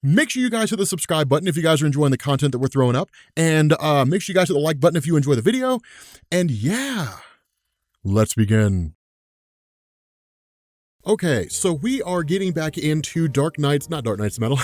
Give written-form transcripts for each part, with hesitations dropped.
Make sure you guys hit the subscribe button if you guys are enjoying the content that we're throwing up. And make sure you guys hit the like button if you enjoy the video. And yeah, let's begin. Okay, so we are getting back into not Dark Knight's Metal,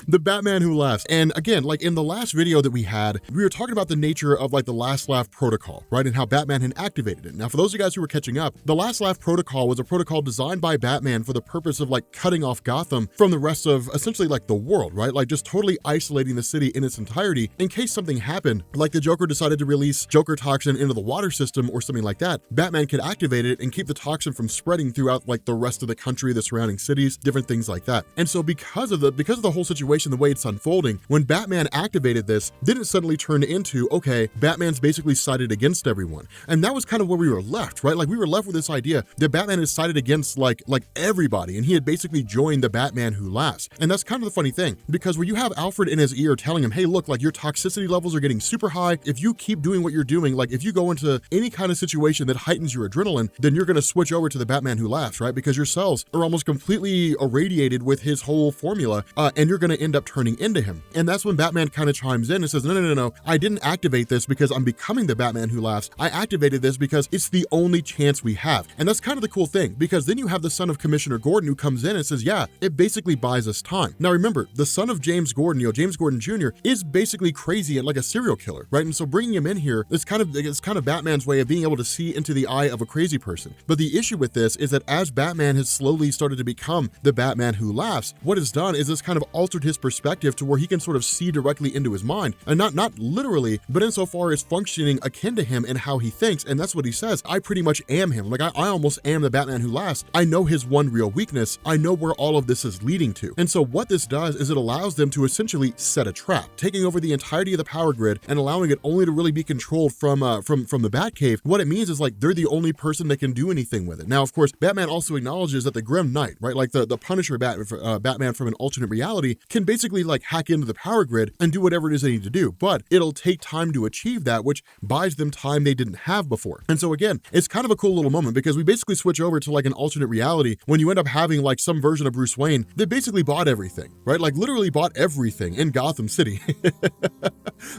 the Batman Who Laughs. And again, like in the last video that we had, we were talking about the nature of like the Last Laugh protocol, right? And how Batman had activated it. Now, for those of you guys who were catching up, the Last Laugh protocol was a protocol designed by Batman for the purpose of like cutting off Gotham from the rest of essentially like the world, right? Like just totally isolating the city in its entirety in case something happened, like the Joker decided to release Joker toxin into the water system or something like that. Batman could activate it and keep the toxin from spreading throughout like the rest of the country, the surrounding cities, different things like that. And so because of the whole situation, the way it's unfolding, when Batman activated this, didn't suddenly turn into, okay, Batman's basically sided against everyone. And that was kind of where we were left, right? Like we were left with this idea that Batman is sided against like everybody, and he had basically joined the Batman Who Laughs. And that's kind of the funny thing, because where you have Alfred in his ear telling him, hey, look, like your toxicity levels are getting super high. If you keep doing what you're doing, like if you go into any kind of situation that heightens your adrenaline, then you're going to switch over to the Batman Who Laughs, right? Because your cells are almost completely irradiated with his whole formula, and you're going to end up turning into him. And that's when Batman kind of chimes in and says, no, I didn't activate this because I'm becoming the Batman Who Laughs. I activated this because it's the only chance we have. And that's kind of the cool thing, because then you have the son of Commissioner Gordon who comes in and says, yeah, it basically buys us time. Now remember, the son of James Gordon, James Gordon Jr. is basically crazy and like a serial killer, right? And so bringing him in here, it's kind of Batman's way of being able to see into the eye of a crazy person. But the issue with this is that as Batman has slowly started to become the Batman Who Laughs, what it's done is it's kind of altered his perspective to where he can sort of see directly into his mind, and not literally, but insofar as functioning akin to him in how he thinks. And that's what he says, I pretty much am him. Like I almost am the Batman Who Laughs. I know his one real weakness. I know where all of this is leading to. And so what this does is it allows them to essentially set a trap, taking over the entirety of the power grid and allowing it only to really be controlled from the Batcave. What it means is like they're the only person that can do anything with it. Now, of course, Batman also acknowledges that the Grim Knight, right, like the Punisher Batman from an alternate reality, can basically like hack into the power grid and do whatever it is they need to do, but it'll take time to achieve that, which buys them time they didn't have before. And so again, it's kind of a cool little moment, because we basically switch over to like an alternate reality when you end up having like some version of Bruce Wayne that basically bought everything, right? Like literally bought everything in Gotham City.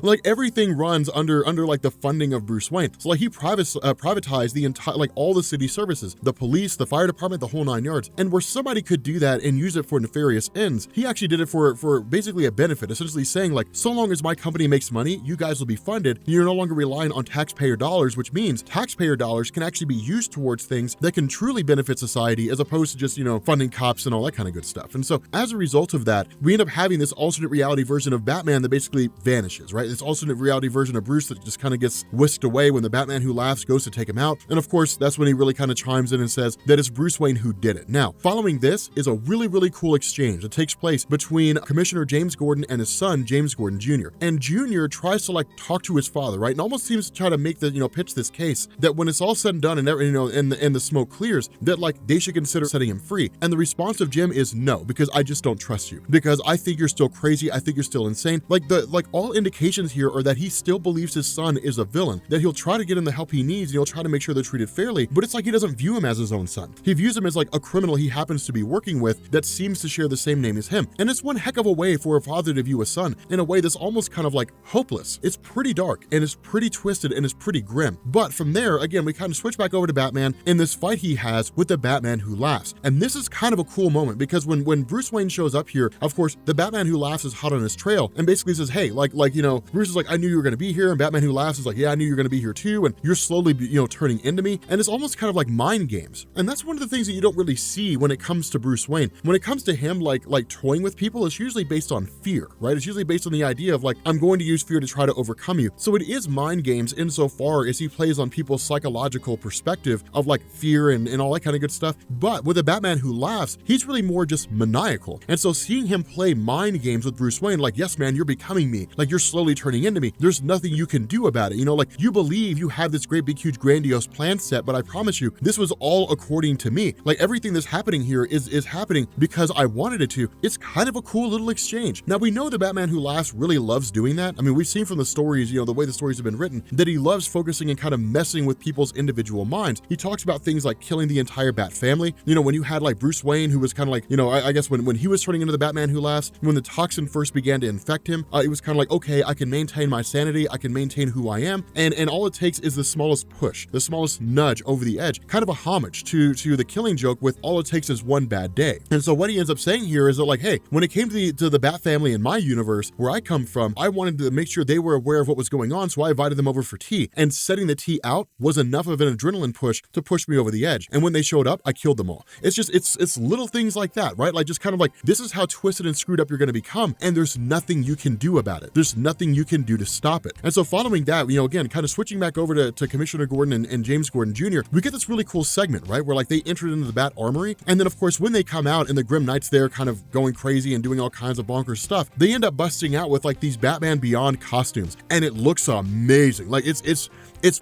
Like everything runs under like the funding of Bruce Wayne. So like he privatized the entire, like all the city services, the police, the fire department, the whole 9 yards. And where somebody could do that and use it for nefarious ends, he actually did it for basically a benefit, essentially saying like, so long as my company makes money, you guys will be funded. You're no longer relying on taxpayer dollars, which means taxpayer dollars can actually be used towards things that can truly benefit society, as opposed to just, funding cops and all that kind of good stuff. And so as a result of that, we end up having this alternate reality version of Batman that basically vanishes, right? This alternate reality version of Bruce that just kind of gets whisked away when the Batman Who Laughs goes to take him out. And of course, that's when he really kind of chimes in and says that it's Bruce Wayne who did it. Now, following this is a really, really cool exchange that takes place between Commissioner James Gordon and his son, James Gordon Jr. And Jr. tries to like talk to his father, right? And almost seems to try to make the, pitch this case that when it's all said and done and the smoke clears, that like they should consider setting him free. And the response of Jim is no, because I just don't trust you, because I think you're still crazy. I think you're still insane. Like all indications here are that he still believes his son is a villain, that he'll try to get him the help he needs, and he'll try to make sure they're treated fairly, but it's like he doesn't view him as his own son. He views him as like a criminal he happens to be working with that seems to share the same name as him. And it's one heck of a way for a father to view a son, in a way that's almost kind of like hopeless. It's pretty dark and it's pretty twisted and it's pretty grim. But from there, again, we kind of switch back over to Batman in this fight he has with the Batman Who Laughs. And this is kind of a cool moment, because when Bruce Wayne shows up here, of course, the Batman Who Laughs is hot on his trail and basically says, hey, Bruce is like, I knew you were going to be here. And Batman Who Laughs is like, yeah, I knew you were going to be here too. And you're slowly, turning into me. And it's almost kind of like mind games. And that's one of the things that you don't really see when it comes to Bruce Wayne. When it comes to him, like toying with people, it's usually based on fear, right? It's usually based on the idea of like, I'm going to use fear to try to overcome you. So it is mind games insofar as he plays on people's psychological perspective of like fear and all that kind of good stuff. But with a Batman Who Laughs, he's really more just maniacal. And so seeing him play mind games with Bruce Wayne, like, yes, man, you're becoming me. Like, you're slowly turning into me. There's nothing you can do about it. Like you believe you have this great big huge grandiose plan set, but I promise you, this was all according according to me. Like everything that's happening here is happening because I wanted it to. It's kind of a cool little exchange. Now we know the Batman Who Laughs really loves doing that. I mean, we've seen from the stories, the way the stories have been written, that he loves focusing and kind of messing with people's individual minds. He talks about things like killing the entire Bat family. When you had like Bruce Wayne, who was kind of like, I guess when he was turning into the Batman Who Laughs, when the toxin first began to infect him, it was kind of like, okay, I can maintain my sanity, I can maintain who I am, and all it takes is the smallest push, the smallest nudge over the edge, kind of a homage to the Killing Joke with all it takes is one bad day. And so what he ends up saying here is that like, hey, when it came to the Bat family in my universe, where I come from, I wanted to make sure they were aware of what was going on, so I invited them over for tea, and setting the tea out was enough of an adrenaline push to push me over the edge. And when they showed up, I killed them all. It's just, it's little things like that, right? Like just kind of like, this is how twisted and screwed up you're gonna become, and there's nothing you can do about it. There's nothing you can do to stop it. And so following that, again, kind of switching back over to Commissioner Gordon and James Gordon Jr., we get this really cool segment, right? Where like they entered into the Bat Armory, and then of course, when they come out and the Grim Knight's there kind of going crazy and doing all kinds of bonkers stuff, they end up busting out with like these Batman Beyond costumes, and it looks amazing. Like it's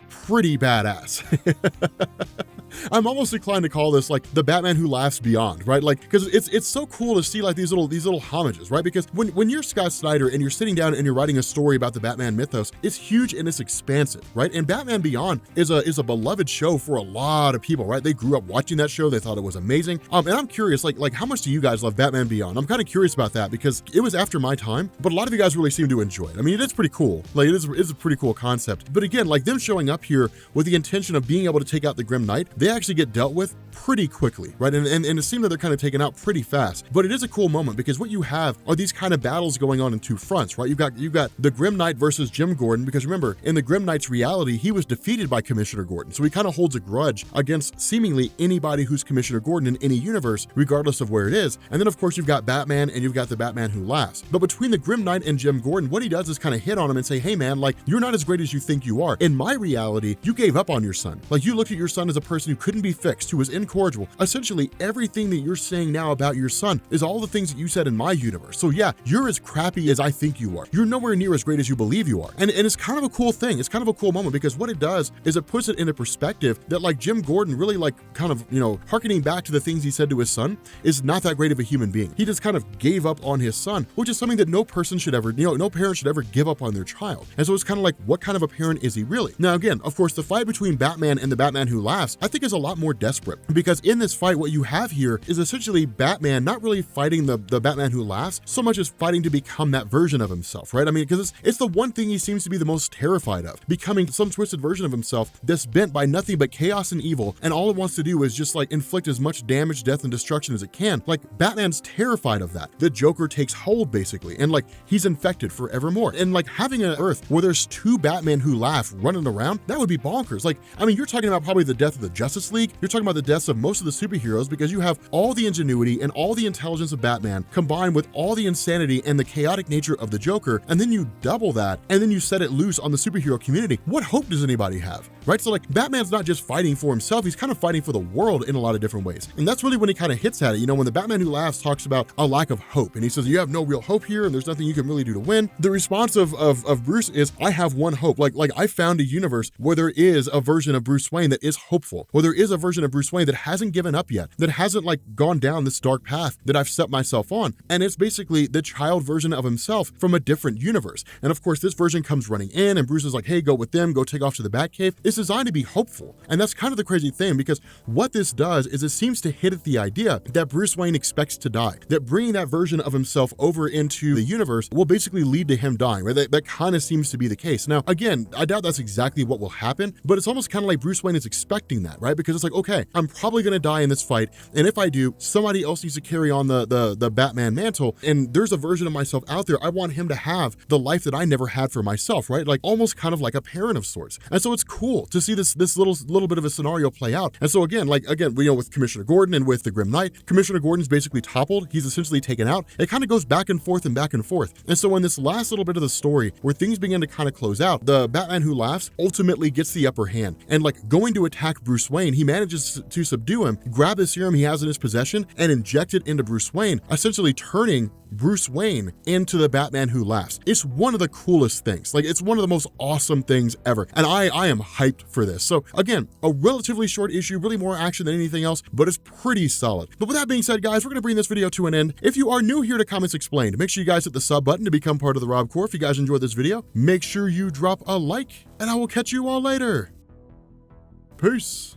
pretty badass. I'm almost inclined to call this like the Batman Who Laughs Beyond, right? Like, because it's so cool to see like these little homages, right? Because when you're Scott Snyder and you're sitting down and you're writing a story about the Batman mythos, it's huge and it's expansive, right? And Batman Beyond is a beloved show for a lot of people, right? They grew up watching that show, they thought it was amazing. And I'm curious, like how much do you guys love Batman Beyond? I'm kind of curious about that because it was after my time, but a lot of you guys really seem to enjoy it. I mean, it is pretty cool. Like it's a pretty cool concept. But again, like them showing up here with the intention of being able to take out the Grim Knight, they actually get dealt with pretty quickly, right? And it seems that they're kind of taken out pretty fast. But it is a cool moment because what you have are these kind of battles going on in two fronts, right? You've got the Grim Knight versus Jim Gordon, because remember, in the Grim Knight's reality, he was defeated by Commissioner Gordon. So he kind of holds a grudge against seemingly anybody who's Commissioner Gordon in any universe, regardless of where it is. And then of course you've got Batman and you've got the Batman Who Laughs. But between the Grim Knight and Jim Gordon, what he does is kind of hit on him and say, hey man, like you're not as great as you think you are. In my reality, you gave up on your son. Like you looked at your son as a person who couldn't be fixed, who was incorrigible. Essentially, everything that you're saying now about your son is all the things that you said in my universe. So yeah, you're as crappy as I think you are. You're nowhere near as great as you believe you are. And it's kind of a cool thing. It's kind of a cool moment because what it does is it puts it into perspective that like Jim Gordon really like kind of, hearkening back to the things he said to his son is not that great of a human being. He just kind of gave up on his son, which is something that no person should ever, no parent should ever give up on their child. And so it's kind of like, what kind of a parent is he really? Now again, of course, the fight between Batman and the Batman Who Laughs, I think is a lot more desperate because in this fight, what you have here is essentially Batman not really fighting the Batman Who Laughs so much as fighting to become that version of himself, right? I mean, because it's the one thing he seems to be the most terrified of, becoming some twisted version of himself that's bent by nothing but chaos and evil, and all it wants to do is just like inflict as much damage, death, and destruction as it can. Like Batman's terrified of that. The Joker takes hold basically, and like he's infected forevermore. And like having an Earth where there's two Batman Who Laugh running around, that would be bonkers. Like, I mean, you're talking about probably the death of the Justice League. You're talking about the deaths of most of the superheroes because you have all the ingenuity and all the intelligence of Batman combined with all the insanity and the chaotic nature of the Joker, and then you double that and then you set it loose on the superhero community. What hope does anybody have, right? So like Batman's not just fighting for himself, he's kind of fighting for the world in a lot of different ways. And that's really when he kind of hits at it. When the Batman Who Laughs talks about a lack of hope and he says, you have no real hope here and there's nothing you can really do to win. The response of Bruce is, I have one hope. Like I found a universe where there is a version of Bruce Wayne that is hopeful, where there is a version of Bruce Wayne that hasn't given up yet, that hasn't like gone down this dark path that I've set myself on. And it's basically the child version of himself from a different universe. And of course, this version comes running in and Bruce is like, hey, go with them, go take off to the Batcave. It's designed to be hopeful. And that's kind of the crazy thing because what this does is it seems to hit at the idea that Bruce Wayne expects to die, that bringing that version of himself over into the universe will basically lead to him dying, right? That kind of seems to be the case. Now, again, I doubt that's exactly what will happen, but it's almost kind of like Bruce Wayne is expecting that, right? Because it's like, okay, I'm probably going to die in this fight. And if I do, somebody else needs to carry on the Batman mantle. And there's a version of myself out there. I want him to have the life that I never had for myself, right? Like almost kind of like a parent of sorts. And so it's cool to see this little bit of a scenario play out. And so again, with Commissioner Gordon and with the Grim Knight, Commissioner Gordon's basically toppled. He's essentially taken out. It kind of goes back and forth and back and forth. And so in this last little bit of the story where things begin to kind of close out, the Batman Who Laughs ultimately gets the upper hand and like going to attack Bruce Wayne Wayne, he manages to subdue him, grab the serum he has in his possession, and inject it into Bruce Wayne, essentially turning Bruce Wayne into the Batman who laughs. It's one of the coolest things. Like, it's one of the most awesome things ever. And I am hyped for this. So again, a relatively short issue, really more action than anything else, but it's pretty solid. But with that being said, guys, we're gonna bring this video to an end. If you are new here to Comics Explained, make sure you guys hit the sub button to become part of the Rob Corps. If you guys enjoyed this video, make sure you drop a like, and I will catch you all later. Peace.